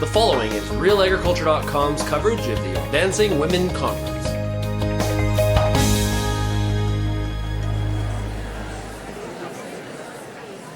The following is RealAgriculture.com's coverage of the Advancing Women Conference.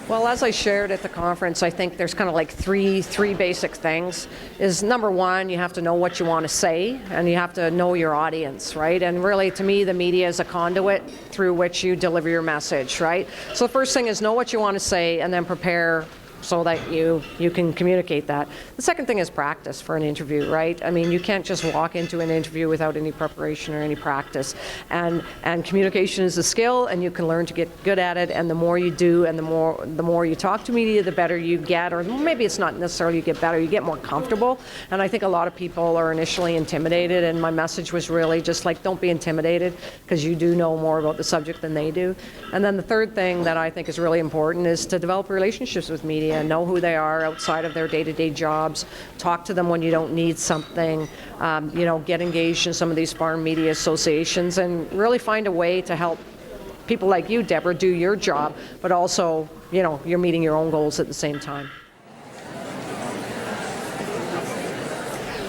Well, as I shared at the conference, I think there's kind of like three basic things. Is number one, you have to know what you want to say, and you have to know your audience, right? And really, to me, the media is a conduit through which you deliver your message, right? So the first thing is know what you want to say, and then prepare so that you can communicate that. The second thing is practice for an interview, right? I mean, you can't just walk into an interview without any preparation or any practice. And communication is a skill, and you can learn to get good at it. And the more you do, and the more you talk to media, the better you get. Or maybe it's not necessarily you get better, you get more comfortable. And I think a lot of people are initially intimidated. And my message was really just like, don't be intimidated, because you do know more about the subject than they do. And then the third thing that I think is really important is to develop relationships with media. Know who they are outside of their day-to-day jobs. Talk to them when you don't need something. Get engaged in some of these farm media associations and really find a way to help people like you, Deborah, do your job, but also, you're meeting your own goals at the same time.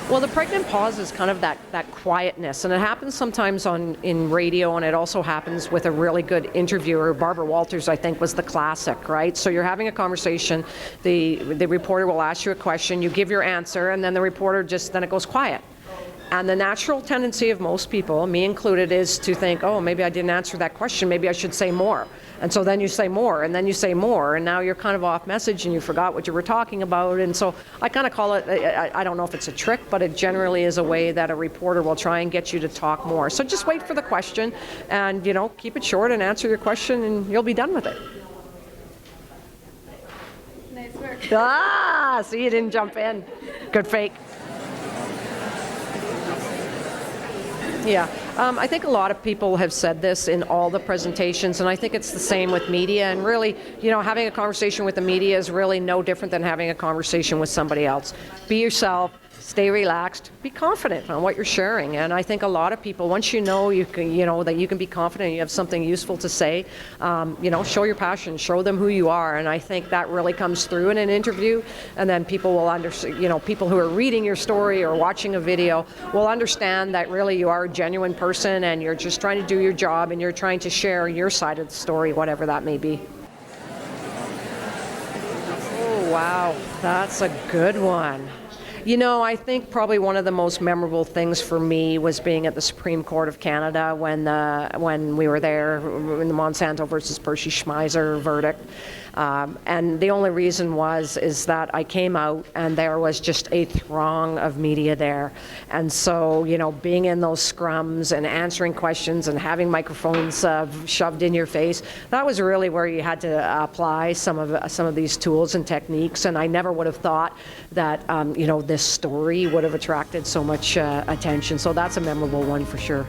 Well, the pregnant pause is kind of that quietness, and it happens sometimes in radio, and it also happens with a really good interviewer. Barbara Walters, I think, was the classic, right? So you're having a conversation, the reporter will ask you a question, you give your answer, and then the reporter then it goes quiet. And the natural tendency of most people, me included, is to think, oh, maybe I didn't answer that question, maybe I should say more. And so then you say more, and then you say more, and now you're kind of off message and you forgot what you were talking about. And so I kind of call it, I don't know if it's a trick, but it generally is a way that a reporter will try and get you to talk more. So just wait for the question and, keep it short and answer your question, and you'll be done with it. Nice work. See, you didn't jump in. Good fake. Yeah, I think a lot of people have said this in all the presentations, and I think it's the same with media. And really, having a conversation with the media is really no different than having a conversation with somebody else. Be yourself. Stay relaxed, be confident on what you're sharing. And I think a lot of people, once that you can be confident, you have something useful to say, show your passion, show them who you are. And I think that really comes through in an interview. And then people will understand, people who are reading your story or watching a video will understand that really you are a genuine person and you're just trying to do your job and you're trying to share your side of the story, whatever that may be. Oh, wow, that's a good one. I think probably one of the most memorable things for me was being at the Supreme Court of Canada when we were there in the Monsanto versus Percy Schmeiser verdict. And the only reason is that I came out and there was just a throng of media there. And so, being in those scrums and answering questions and having microphones shoved in your face, that was really where you had to apply some of these tools and techniques. And I never would have thought that, this story would have attracted so much attention. So that's a memorable one for sure.